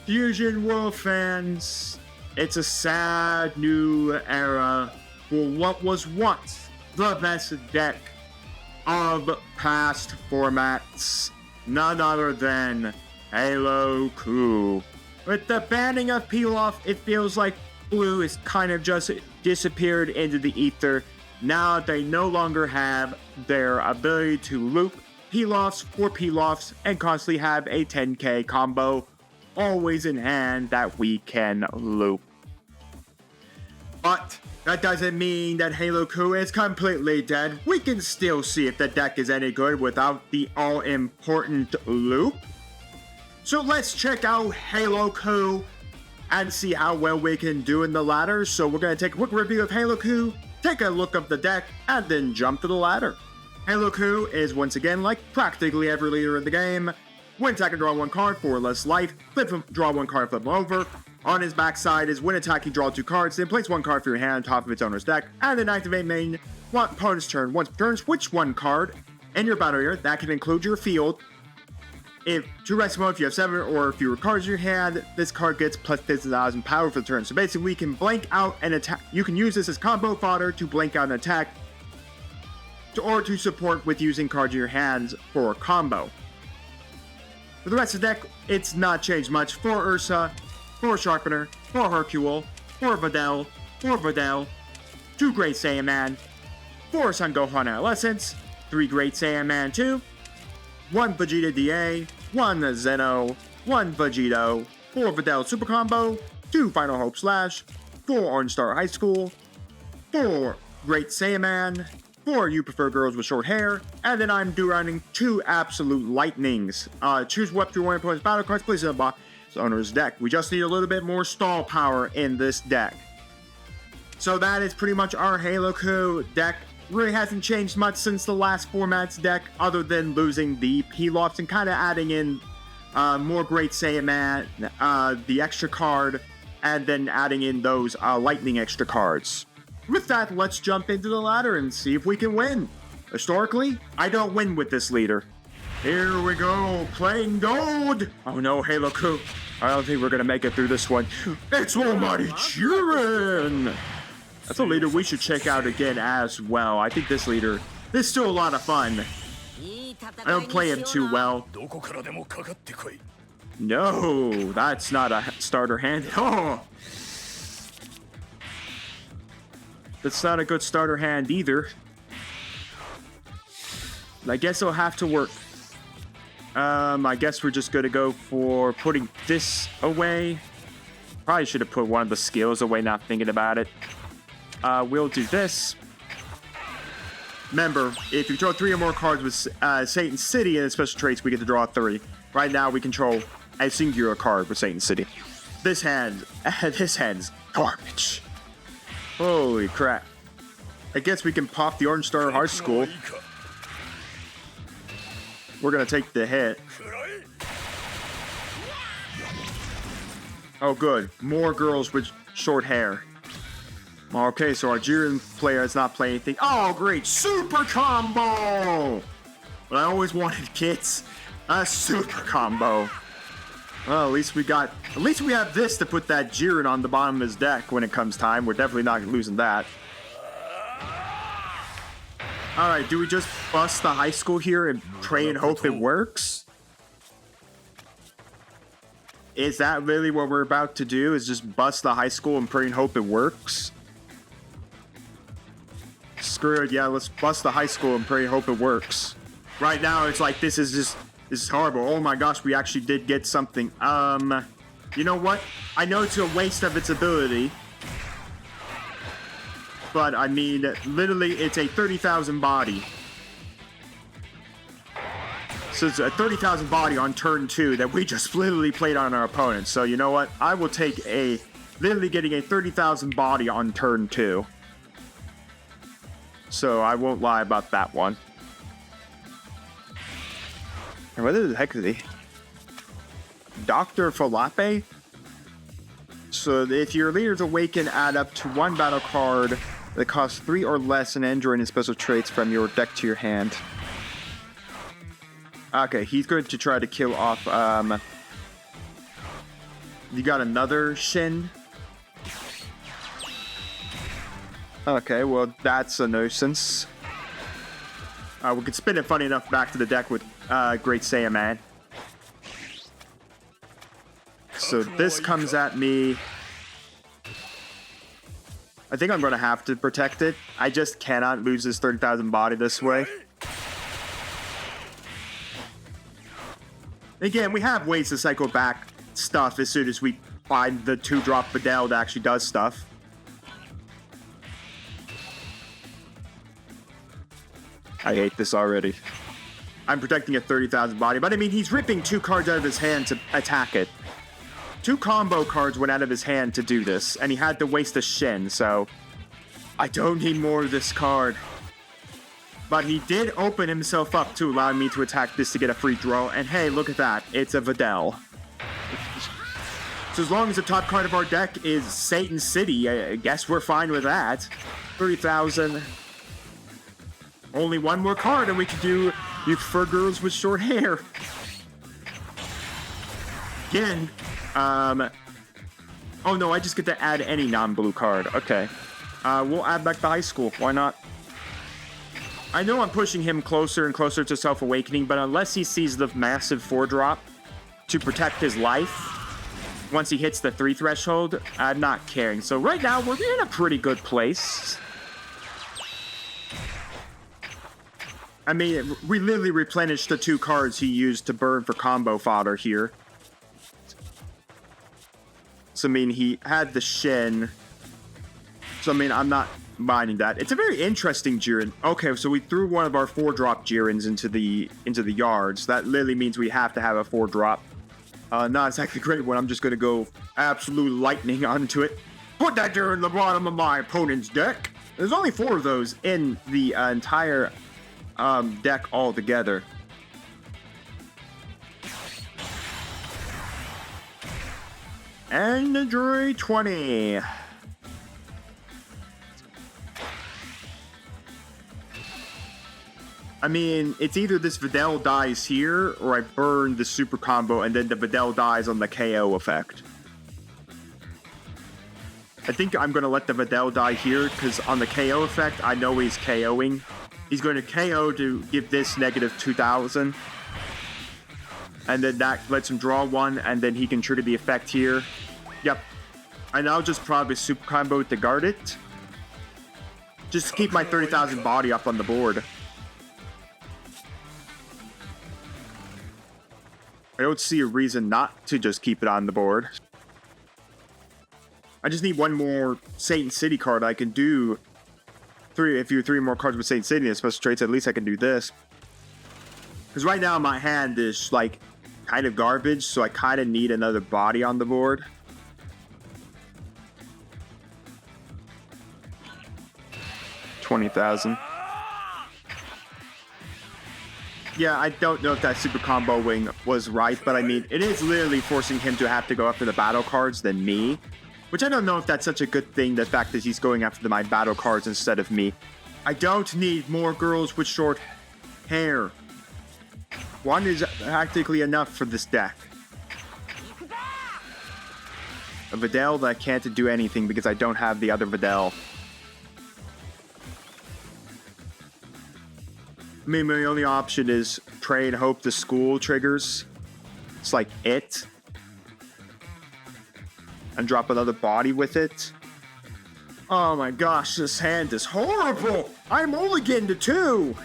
Fusion World fans, it's a sad new era for what was once the best deck of past formats, none other than Haloku. With the banning of Pilaf, it feels like Blue is kind of just disappeared into the ether. Now they no longer have their ability to loop Pilafs for Pilafs and constantly have a 10k combo always in hand that we can loop. But that doesn't mean that Haloku is completely dead. We can still see if the deck is any good without the all-important loop. So let's check out Haloku and see how well we can do in the ladder. So we're going to take a quick review of Haloku, take a look of the deck, and then jump to the ladder. Haloku is once again like practically every leader in the game. When attacking, draw one card for less life, flip him, draw one card, flip him over. On his backside is when attacking, draw two cards, then place one card for your hand on top of its owner's deck, and then activate main opponent's turn. Once per turn, switch one card in your battle area. That can include your field. If to rest mode, if you have 7 or fewer cards in your hand, this card gets plus 50,000 power for the turn. So basically, we can blank out an attack. You can use this as combo fodder to blank out an attack, or to support with using cards in your hands for a combo. For the rest of the deck, it's not changed much. 4 Ursa, 4 Sharpener, 4 Hercule, 4 Videl, 2 Great Saiyaman, 4 Son Gohan Adolescence, 3 Great Saiyaman 2, 1 Vegeta DA, 1 Zeno, 1 Vegito, 4 Videl Super Combo, 2 Final Hope Slash, 4 Orange Star High School, 4 Great Saiyaman, 4 You Prefer Girls with Short Hair, and then I'm running 2 Absolute Lightnings. Choose what through one opponent's battle cards, place it in the box owner's deck. We just need a little bit more stall power in this deck. So that is pretty much our Haloku deck. Really hasn't changed much since the last format's deck, other than losing the Pilafs and kind of adding in more Great Saiyaman, the extra card, and then adding in those lightning extra cards. With that, let's jump into the ladder and see if we can win. Historically, I don't win with this leader. Here we go, playing gold! Oh no, Haloku. I don't think we're gonna make it through this one. It's almighty Jiren! That's a leader we should check out again as well. I think this leader is still a lot of fun. I don't play him too well. No, that's not a starter hand. Oh! That's not a good starter hand either. I guess it'll have to work. I guess we're just gonna go for putting this away. Probably should have put one of the skills away, not thinking about it. We'll do this. Remember, if you draw 3 or more cards with Satan City and its special traits, we get to draw 3. Right now, we control a singular card with Satan City. This hand's garbage. Holy crap. I guess we can pop the Orange Star High School. We're gonna take the hit. Oh good, more girls with short hair. Okay, so our Jiren player is not playing anything. Oh great, super combo! But I always wanted, kids, a super combo. Well, at least we have this to put that Jiren on the bottom of his deck when it comes time. We're definitely not losing that. Alright, do we just bust the high school here and pray and hope it works? Is that really what we're about to do? Is just bust the high school and pray and hope it works? Screw it, yeah, let's bust the high school and pray and hope it works. Right now, it's like, this is horrible. Oh my gosh, we actually did get something. You know what? I know it's a waste of its ability. But, I mean, literally, it's a 30,000 body. So it's a 30,000 body on turn 2 that we just literally played on our opponent. So, you know what? I will take literally getting a 30,000 body on turn 2. So, I won't lie about that one. And what the heck is he? Dr. Falape? So, if your leaders awaken, add up to 1 battle card that costs 3 or less and android and special traits from your deck to your hand. Okay, he's going to try to kill off You got another Shin. Okay, well, that's a nuisance. We can spin it funny enough back to the deck with Great Saiyaman. So this comes at me. I think I'm going to have to protect it. I just cannot lose this 30,000 body this way. Again, we have ways to cycle back stuff as soon as we find the 2-drop Videl that actually does stuff. I hate this already. I'm protecting a 30,000 body, but I mean, he's ripping 2 cards out of his hand to attack it. 2 combo cards went out of his hand to do this, and he had to waste a Shin, so I don't need more of this card. But he did open himself up to allow me to attack this to get a free draw, and hey, look at that, it's a Videl. So as long as the top card of our deck is Satan City, I guess we're fine with that. 30,000. Only one more card, and we can do You Prefer Girls with Short Hair. Again, oh no, I just get to add any non-blue card. Okay. We'll add back the high school. Why not? I know I'm pushing him closer and closer to Self-Awakening, but unless he sees the massive 4-drop to protect his life, once he hits the 3 threshold, I'm not caring. So right now, we're in a pretty good place. I mean, we literally replenished the 2 cards he used to burn for combo fodder here. So, I mean, he had the Shin. So, I mean, I'm not minding that. It's a very interesting Jiren. Okay, so we threw one of our 4-drop Jirens into the yards. That literally means we have to have a 4-drop. Not exactly a great one. I'm just going to go absolute lightning onto it. Put that Jiren in the bottom of my opponent's deck. There's only 4 of those in the entire deck altogether. And the Dre 20. I mean, it's either this Videl dies here, or I burn the super combo and then the Videl dies on the KO effect. I think I'm going to let the Videl die here, because on the KO effect, I know he's KOing. He's going to KO to give this negative 2,000. And then that lets him draw 1, and then he can trigger the effect here. Yep. And I'll just probably super combo to guard it. Just to keep my 30,000 body up on the board. I don't see a reason not to just keep it on the board. I just need one more Satan City card. I can do 3 more cards with Satan City and special traits. At least I can do this. Because right now my hand is like kind of garbage, so I kind of need another body on the board. $20,000. Yeah, I don't know if that super comboing was right, but I mean, it is literally forcing him to have to go after the battle cards than me. Which I don't know if that's such a good thing, the fact that he's going after my battle cards instead of me. I don't need more girls with short hair. 1 is practically enough for this deck. A Videl that can't do anything because I don't have the other Videl. I mean, my only option is pray and hope the school triggers. It's like it. And drop another body with it. Oh my gosh, this hand is horrible! I mulliganed to 2!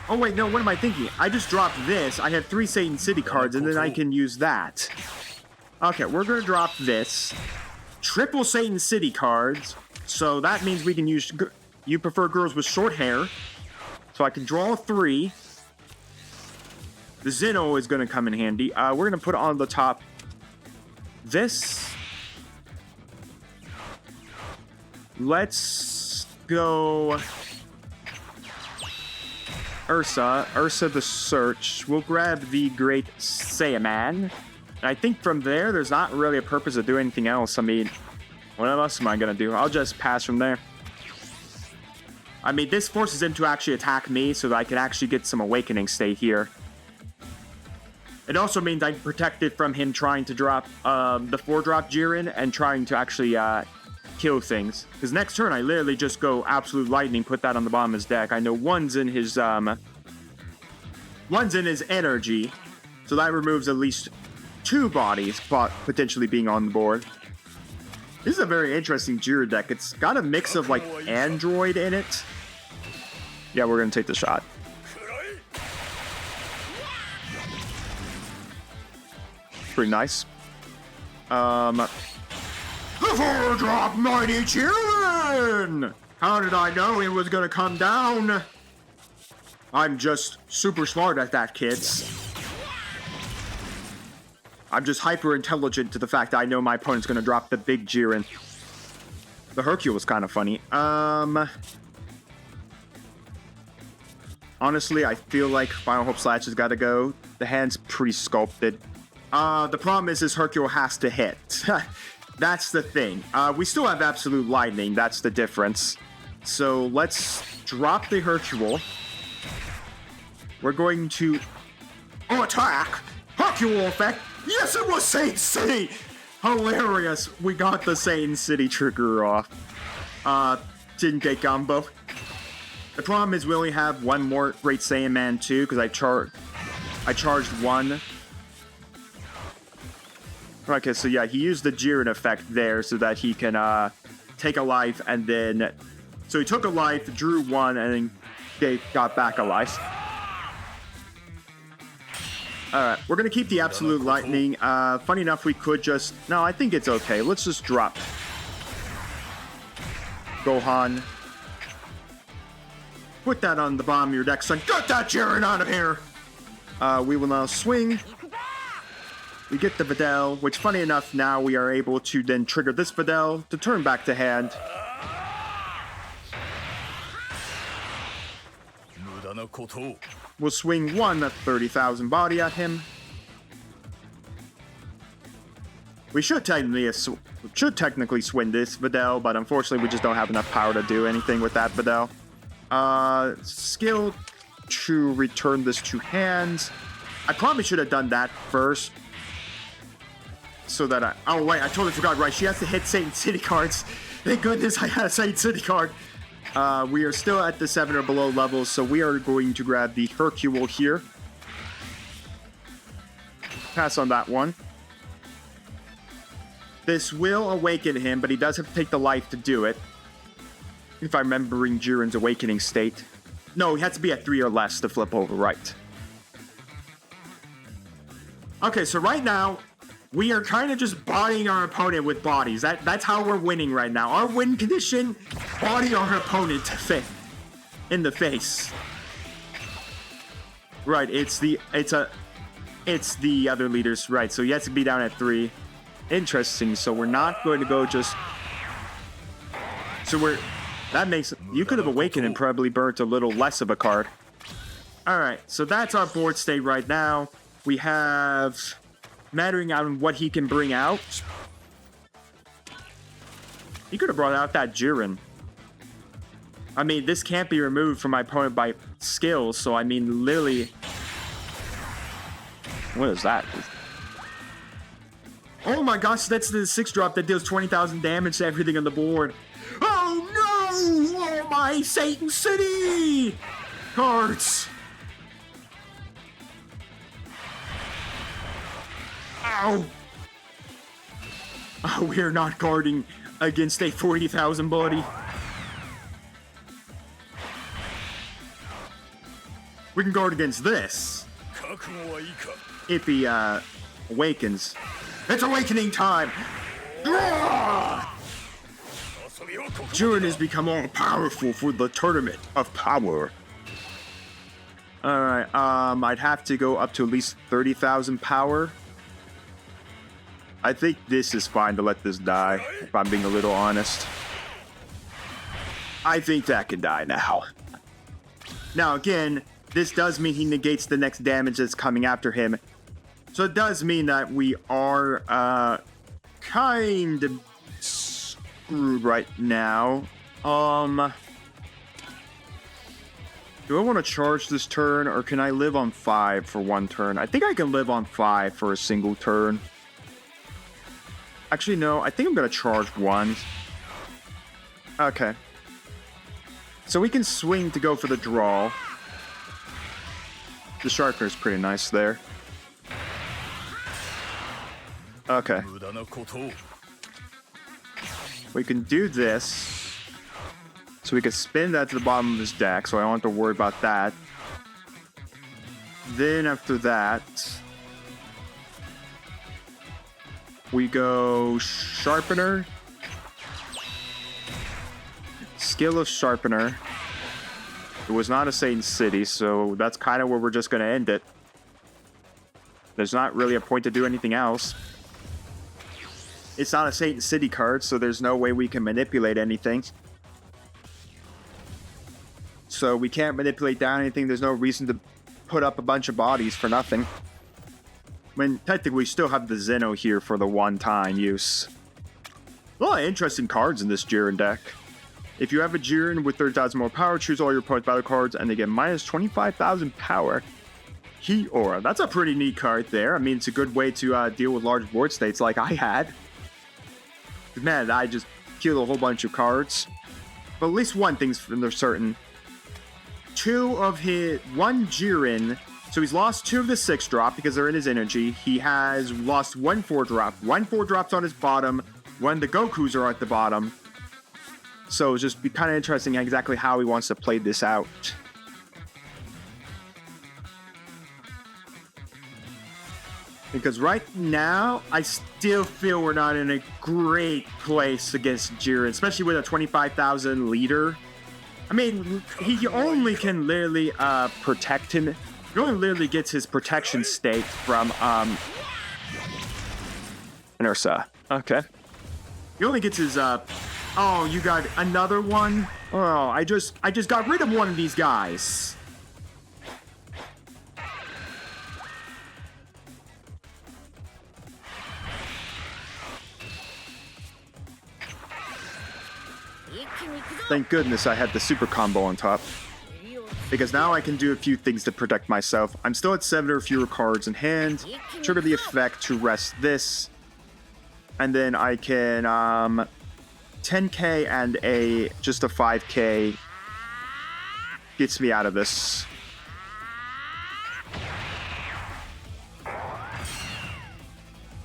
Oh wait, no, what am I thinking? I just dropped this. I have 3 Satan City cards, and then I can use that. Okay, we're gonna drop this. Triple Satan City cards. So that means we can use You Prefer Girls with Short Hair. So I can draw 3. The Zeno is going to come in handy. We're going to put on the top this. Let's go Ursa the Search. We'll grab the Great Saiyaman. And I think from there, there's not really a purpose of doing anything else. I mean, what else am I going to do? I'll just pass from there. I mean, this forces him to actually attack me so that I can actually get some awakening state here. It also means I'm protected from him trying to drop the 4-drop Jiren and trying to actually kill things. Because next turn, I literally just go Absolute Lightning, put that on the bottom of his deck. I know one's in his energy, so that removes at least 2 bodies potentially being on the board. This is a very interesting Jiren deck. It's got a mix of, like, Android in it. Yeah, we're going to take the shot. Pretty nice. The 4-drop Mighty Jiren! How did I know it was gonna come down? I'm just super smart at that, kids. I'm just hyper intelligent to the fact that I know my opponent's gonna drop the big Jiren. The Hercule was kind of funny. Honestly, I feel like Final Hope Slash has got to go. The hand's pretty sculpted. The problem is Hercule has to hit. That's the thing. We still have Absolute Lightning. That's the difference. So let's drop the Hercule. We're going to attack. Hercule effect. Yes, it was Satan City. Hilarious. We got the Satan City trigger off. Didn't get combo. The problem is we only have one more Great Saiyan Man 2 because I charged one. Okay, so yeah, he used the Jiren effect there so that he can take a life and then... So he took a life, drew one, and then they got back a life. Alright, we're going to keep the Absolute Lightning. Funny enough, we could just... No, I think it's okay. Let's just drop Gohan. Put that on the bottom of your deck, son. Get that Jiren out of here! We will now swing. We get the Videl, which, funny enough, now we are able to then trigger this Videl to turn back to hand. We'll swing one at 30,000 body at him. We should technically swing this Videl, but unfortunately we just don't have enough power to do anything with that Videl. Skill to return this to hand. I probably should have done that first. So that oh wait, I totally forgot, right? She has to hit Satan City cards. Thank goodness I had a Satan City card. We are still at the 7 or below levels, so we are going to grab the Hercule here. Pass on that one. This will awaken him, but he does have to take the life to do it. If I'm remembering Jiren's awakening state. No, he has to be at 3 or less to flip over, right. Okay, so right now, we are kind of just bodying our opponent with bodies. That's how we're winning right now. Our win condition, body our opponent in the face. Right, it's the other leaders, right, so he has to be down at 3. Interesting, so we're not going to go just... So that makes... You could have awakened and probably burnt a little less of a card. Alright, so that's our board state right now. We have... Mattering on what he can bring out. He could have brought out that Jiren. I mean, this can't be removed from my opponent by skills, so I mean, literally... What is that? Oh my gosh, that's the 6-drop that deals 20,000 damage to everything on the board. Oh no! Oh my Satan City! Cards! Ow! Oh, we are not guarding against a 40,000 body. We can guard against this. If he awakens. It's awakening time! Jiren has become all powerful for the tournament of power. Alright, I'd have to go up to at least 30,000 power. I think this is fine to let this die, if I'm being a little honest. I think that can die now. Now again, this does mean he negates the next damage that's coming after him. So it does mean that we are kind of screwed right now. Do I want to charge this turn, or can I live on 5 for one turn? I think I can live on 5 for a single turn. Actually, no. I think I'm going to charge 1. Okay. So we can swing to go for the draw. The sharpener is pretty nice there. Okay. We can do this. So we can spin that to the bottom of his deck, so I don't have to worry about that. Then after that, we go Sharpener. Skill of Sharpener. It was not a Satan City, so that's kind of where we're just going to end it. There's not really a point to do anything else. It's not a Satan City card, so there's no way we can manipulate anything. So we can't manipulate down anything. There's no reason to put up a bunch of bodies for nothing. When technically we still have the Zeno here for the one-time use. A lot of interesting cards in this Jiren deck. If you have a Jiren with 30,000 more power, choose all your opponent's battle cards and they get minus 25,000 power. Heat Aura. That's a pretty neat card there. I mean, it's a good way to deal with large board states like I had. Man, I just killed a whole bunch of cards. But at least one thing's for certain. One Jiren, so he's lost 2 of the 6-drop because they're in his energy. He has lost 1 4-drop. 1 4-drop's on his bottom. 1 the Gokus are at the bottom. So it's just be kind of interesting exactly how he wants to play this out. Because right now, I still feel we're not in a great place against Jiren, especially with a 25,000 leader. I mean, he only can literally protect him. He only literally gets his protection state from Ursa. Okay. He only gets his oh, you got another one? Oh, I just got rid of one of these guys. Thank goodness I had the super combo on top. Because now I can do a few things to protect myself. I'm still at 7 or fewer cards in hand. Trigger the effect to rest this. And then I can 10k and just a 5k gets me out of this.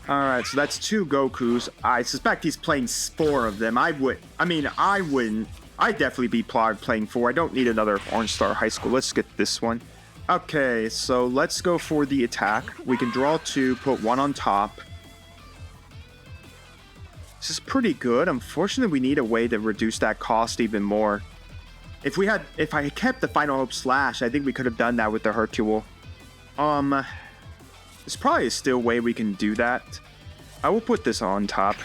Alright, so that's 2 Gokus. I suspect he's playing 4 of them. I wouldn't. I'd definitely be playing 4. I don't need another Orange Star High School. Let's get this one. Okay, so let's go for the attack. We can draw 2, put 1 on top. This is pretty good. Unfortunately, we need a way to reduce that cost even more. If I had kept the Final Hope Slash, I think we could have done that with the Hercule. There's probably still a way we can do that. I will put this on top.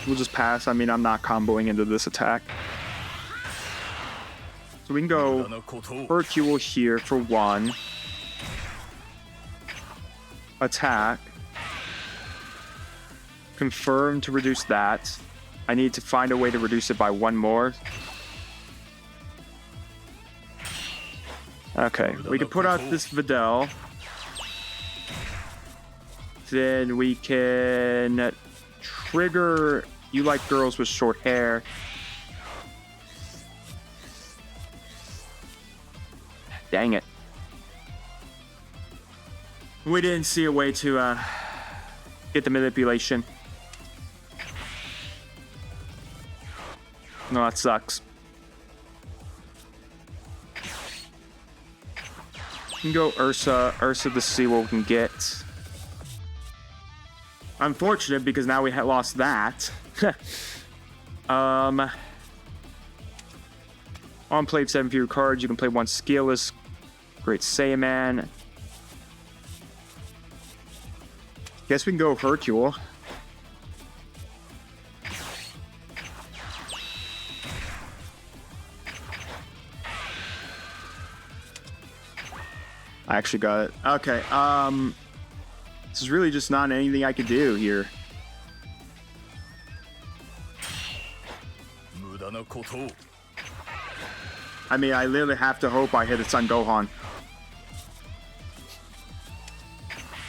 We'll just pass. I mean, I'm not comboing into this attack. So we can go Hercule here for 1. Attack. Confirm to reduce that. I need to find a way to reduce it by 1 more. Okay, we can put out this Videl. Then we can trigger You Like Girls with Short Hair. Dang it. We didn't see a way to get the manipulation. No, that sucks. We can go Ursa to see what we can get. Unfortunate because now we had lost that. On play 7 fewer cards, you can play 1 Skillless. Great Saiyaman. Guess we can go Hercule. I actually got it. Okay, this is really just not anything I could do here. I mean, I literally have to hope I hit a Son Gohan.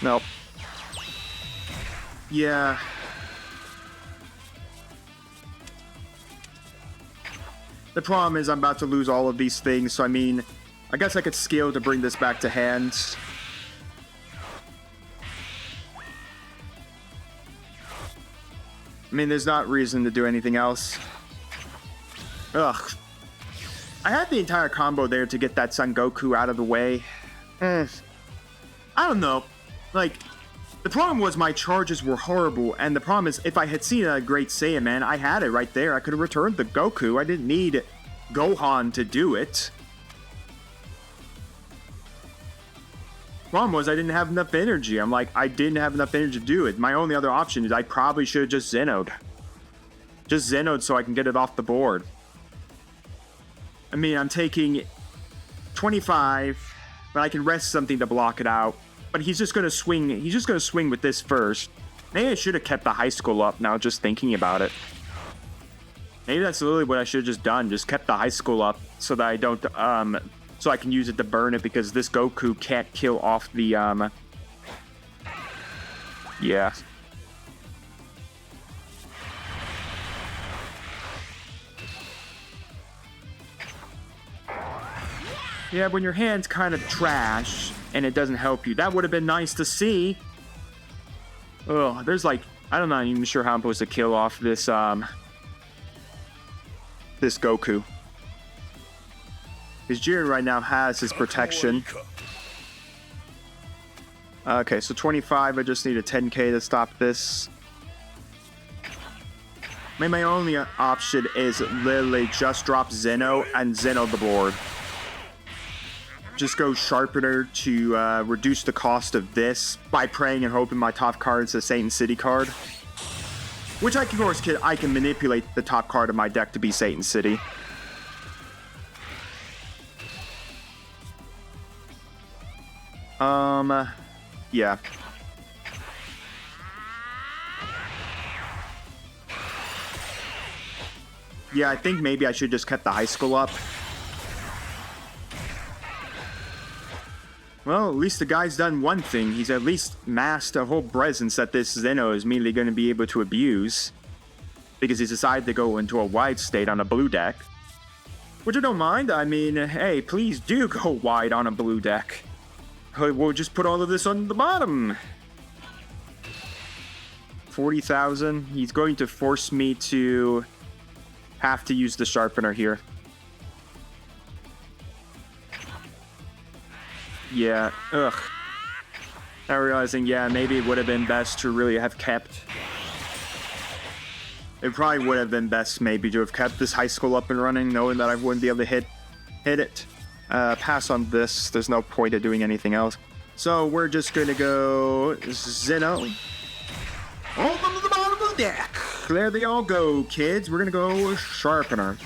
Nope. Yeah. The problem is I'm about to lose all of these things, so I mean, I guess I could scale to bring this back to hand. I mean, there's not reason to do anything else. Ugh. I had the entire combo there to get that Son Goku out of the way. I don't know. Like, the problem was my charges were horrible, and the problem is if I had seen a Great Saiyan, man, I had it right there. I could have returned the Goku. I didn't need Gohan to do it. Problem was I didn't have enough energy. I'm like, I didn't have enough energy to do it. My only other option is I probably should have just Zeno'd. Just Zeno'd so I can get it off the board. I mean, I'm taking 25, but I can rest something to block it out. But he's just gonna swing. He's just gonna swing with this first. Maybe I should have kept the high school up now, just thinking about it. Maybe that's literally what I should have just done. Just kept the high school up so that I don't, so I can use it to burn it because this Goku can't kill off the, yeah. Yeah, when your hand's kind of trash and it doesn't help you. That would have been nice to see. Oh, there's like, I'm not even sure how I'm supposed to kill off this, this Goku. Because Jiren right now has his protection. Okay, so 25, I just need a 10k to stop this. I mean, my only option is literally just drop Zeno and Zeno the board. Just go Sharpener to reduce the cost of this by praying and hoping my top card is a Satan City card. Which I can, of course, I can manipulate the top card of my deck to be Satan City. Yeah. Yeah, I think maybe I should just cut the high school up. Well, at least the guy's done one thing. He's at least masked a whole presence that this Zeno is immediately going to be able to abuse. Because he's decided to go into a wide state on a blue deck. Which I don't mind. I mean, hey, please do go wide on a blue deck. We'll just put all of this on the bottom. 40,000. He's going to force me to have to use the Sharpener here. Yeah, ugh. Now realizing, yeah, maybe it would have been best to really have kept... It probably would have been best maybe to have kept this high school up and running, knowing that I wouldn't be able to hit it. Pass on this. There's no point of doing anything else. So we're just going to go Zeno. Open to the bottom of the deck. There they all go, kids. We're going to go Sharpener.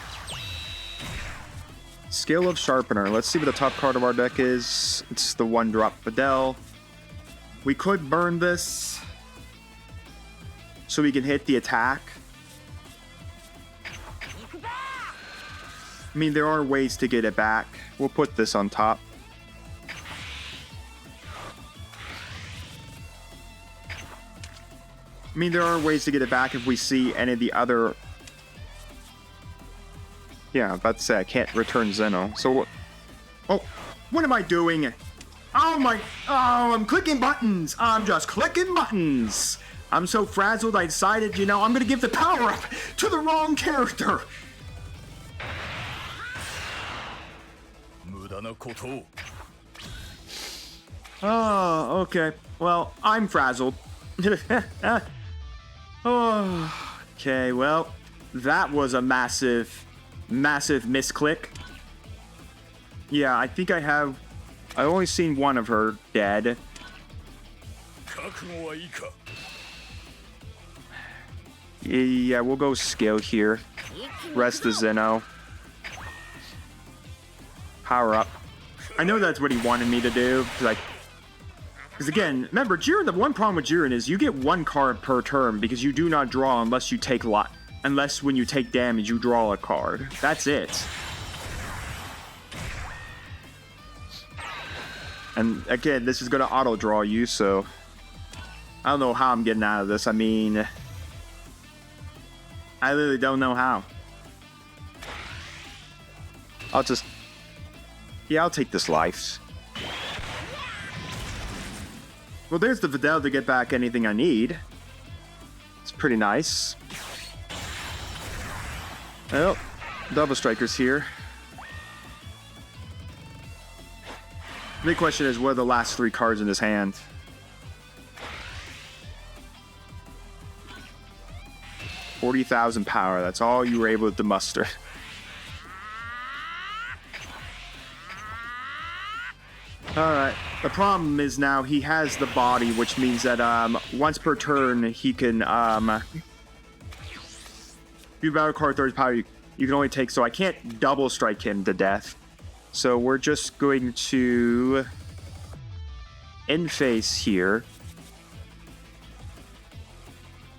Skill of Sharpener. Let's see what the top card of our deck is. It's the 1-drop Videl. We could burn this so we can hit the attack. I mean, there are ways to get it back. We'll put this on top. I mean, there are ways to get it back if we see any of the other... Yeah, I'm about to say I can't return Zeno. So what? Oh, what am I doing? Oh my... Oh, I'm clicking buttons. I'm just clicking buttons. I'm so frazzled I decided, you know, I'm going to give the power up to the wrong character. Oh, okay. Well, I'm frazzled. Oh, okay, well, that was a massive misclick. Yeah, I think I've only seen one of her dead. Yeah, we'll go skill here. Rest the Zeno. Power up. I know that's what he wanted me to do. Because again, remember, Jiren, the one problem with Jiren is you get one card per turn because you do not draw unless you take unless when you take damage you draw a card. That's it. And again, this is going to auto draw you, so I don't know how I'm getting out of this. I mean, I literally don't know how. I'll take this life. Well, there's the Videl to get back anything I need. It's pretty nice. Oh, double strikers here. The big question is, what are the last 3 cards in his hand? $40,000 power. That's all you were able to muster. Alright. The problem is now he has the body, which means that once per turn he can if you battle card 30 power, you can only take, so I can't double strike him to death. So we're just going to end phase here.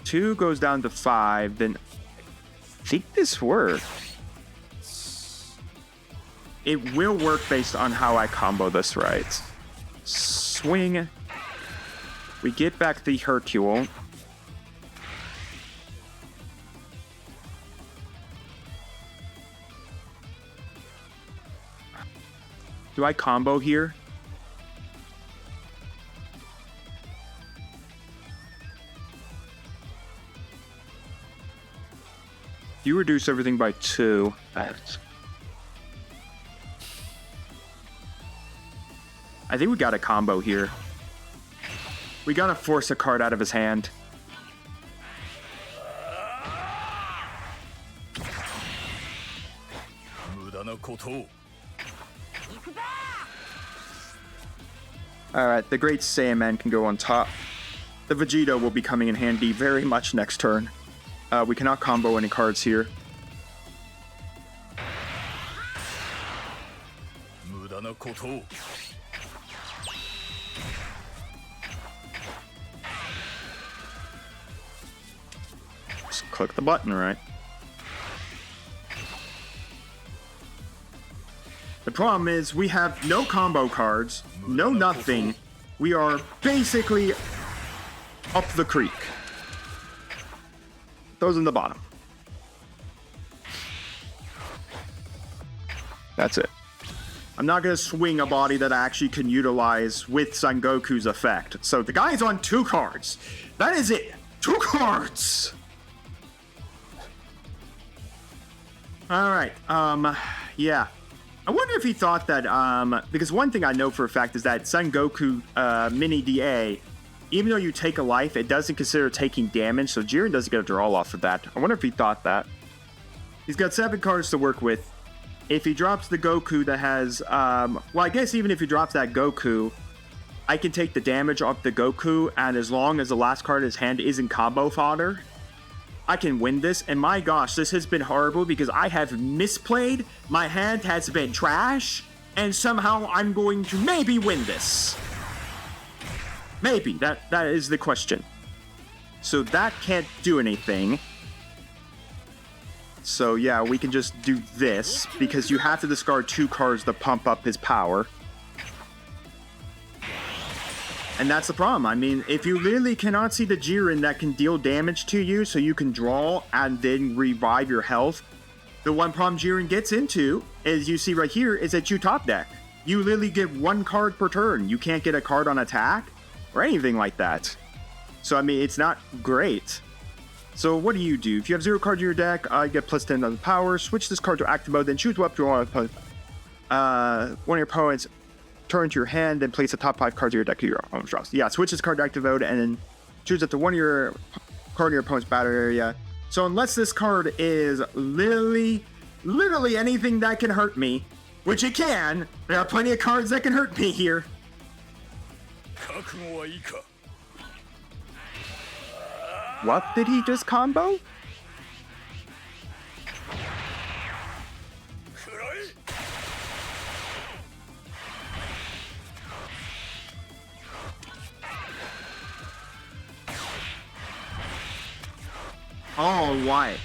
2 goes down to 5, then I think this works. It will work based on how I combo this right. Swing. We get back the Hercule. Do I combo here? You reduce everything by 2. I think we got a combo here. We gotta force a card out of his hand. Alright, the Great Saiyaman can go on top. The Vegeta will be coming in handy very much next turn. We cannot combo any cards here. Just click the button, right? The problem is we have no combo cards, no nothing. We are basically up the creek. Those in the bottom. That's it. I'm not going to swing a body that I actually can utilize with Son Goku's effect. So the guy's on 2 cards. That is it. 2 cards. Alright, yeah. I wonder if he thought that, because one thing I know for a fact is that Son Goku Mini DA, even though you take a life, it doesn't consider taking damage, so Jiren doesn't get a draw off of that. I wonder if he thought that. He's got 7 cards to work with. If he drops the Goku that has, well, I guess even if he drops that Goku, I can take the damage off the Goku, and as long as the last card in his hand isn't combo fodder, I can win this. And my gosh, this has been horrible because I have misplayed, my hand has been trash, and somehow I'm going to maybe win this. Maybe, that is the question. So that can't do anything. So yeah, we can just do this, because you have to discard 2 cards to pump up his power. And that's the problem. I mean, if you literally cannot see the Jiren that can deal damage to you, so you can draw and then revive your health, the one problem Jiren gets into, as you see right here, is that you top deck. You literally get 1 card per turn. You can't get a card on attack or anything like that. So, I mean, it's not great. So, what do? If you have 0 cards in your deck, I get plus 10 on the power. Switch this card to active mode, then choose what one of your opponents. Turn to your hand, then place the top 5 cards of your deck to your own draws. Yeah, switch this card to active mode, and then choose up to one of your card in your opponent's battle area. So unless this card is literally anything that can hurt me, which it can, there are plenty of cards that can hurt me here. What did he just combo? Oh, why?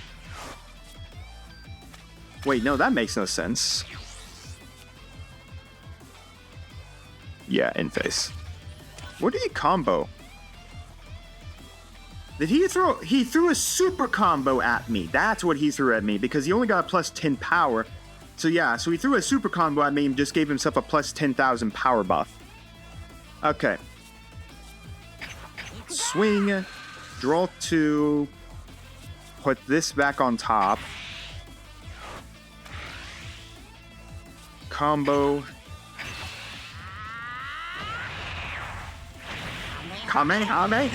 Wait, no, that makes no sense. Yeah, in face. What did he combo? Did he throw... He threw a super combo at me. That's what he threw at me, because he only got a plus 10 power. So yeah, so he threw a super combo at me and just gave himself a plus 10,000 power buff. Okay. Swing. Draw 2. Put this back on top. Combo. Kamehameha!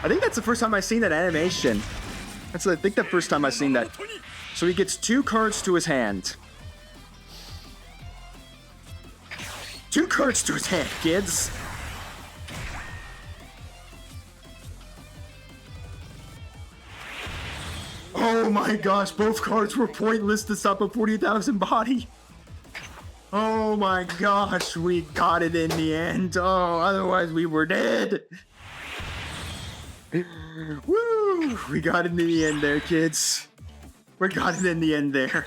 I think that's the first time I've seen that animation. I think the first time I've seen that. So he gets 2 cards to his hand. 2 cards to his hand, kids. Oh my gosh, both cards were pointless to stop a 40,000 body. Oh my gosh, we got it in the end. Oh, otherwise we were dead. Woo! We got it in the end there, kids. We got it in the end there.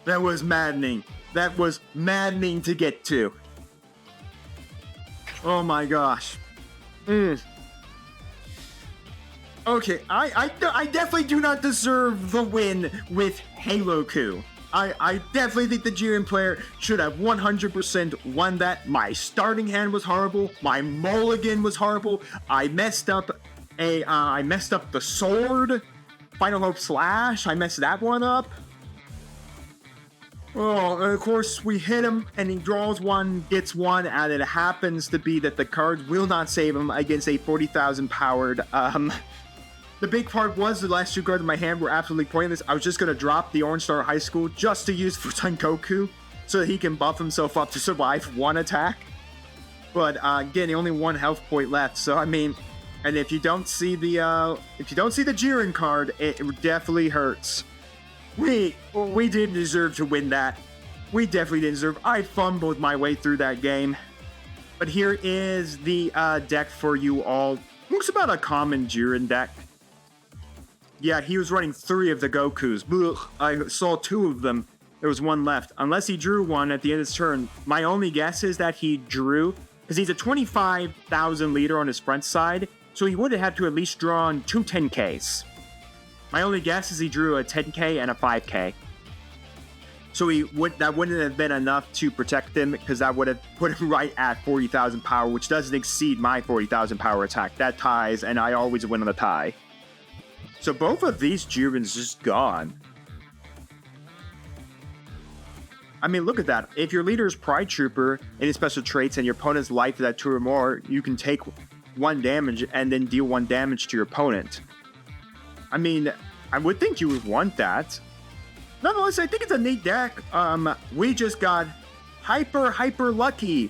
That was maddening. That was maddening to get to. Oh my gosh. Okay, I definitely do not deserve the win with Haloku. I definitely think the Jiren player should have 100% won that. My starting hand was horrible. My mulligan was horrible. I messed up the sword. Final Hope Slash. I messed that one up. Oh, and of course we hit him and he draws 1, gets 1, and it happens to be that the cards will not save him against a 40,000 powered, The big part was the last 2 cards in my hand were absolutely pointless. I was just going to drop the Orange Star High School just to use for Son Goku so that he can buff himself up to survive 1 attack. But again, he only 1 health point left. So I mean, and if you don't see the Jiren card, it definitely hurts. We didn't deserve to win that. We definitely didn't deserve. I fumbled my way through that game. But here is the deck for you all. Looks about a common Jiren deck. Yeah, he was running 3 of the Gokus. Blech. I saw 2 of them. There was 1 left. Unless he drew 1 at the end of his turn. My only guess is that he drew, because he's a 25,000 leader on his front side, so he would have had to at least draw on 2 10Ks. My only guess is he drew a 10K and a 5K. So that wouldn't have been enough to protect him, because that would have put him right at 40,000 power, which doesn't exceed my 40,000 power attack. That ties, and I always win on the tie. So both of these Jirens just gone. I mean, look at that. If your leader is Pride Trooper, any special traits, and your opponent's life is at 2 or more, you can take 1 damage and then deal 1 damage to your opponent. I mean, I would think you would want that. Nonetheless, I think it's a neat deck. We just got hyper lucky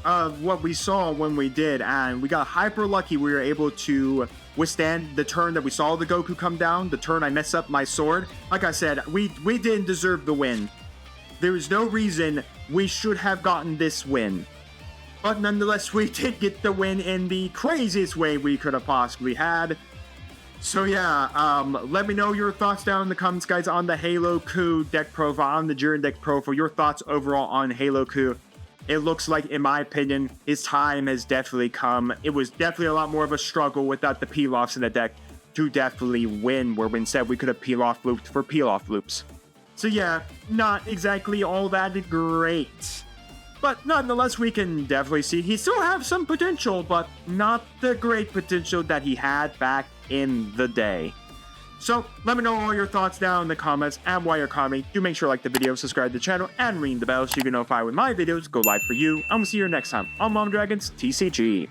of what we saw when we did, and we got hyper lucky we were able to withstand the turn that we saw the Goku come down, the turn I messed up my sword. Like I said, we didn't deserve the win. There is no reason we should have gotten this win. But nonetheless, we did get the win in the craziest way we could have possibly had. So yeah, let me know your thoughts down in the comments, guys, on the Haloku deck profile, on the Jiren deck profile, your thoughts overall on Haloku. It looks like, in my opinion, his time has definitely come. It was definitely a lot more of a struggle without the Pilafs in the deck to definitely win, where instead we could have Pilaf looped for Pilaf loops. So yeah, not exactly all that great. But nonetheless, we can definitely see he still has some potential, but not the great potential that he had back in the day. So let me know all your thoughts down in the comments, and while you're commenting, do make sure to like the video, subscribe to the channel, and ring the bell so you can notify when my videos go live for you. I'm gonna see you next time on Mom Dragons TCG.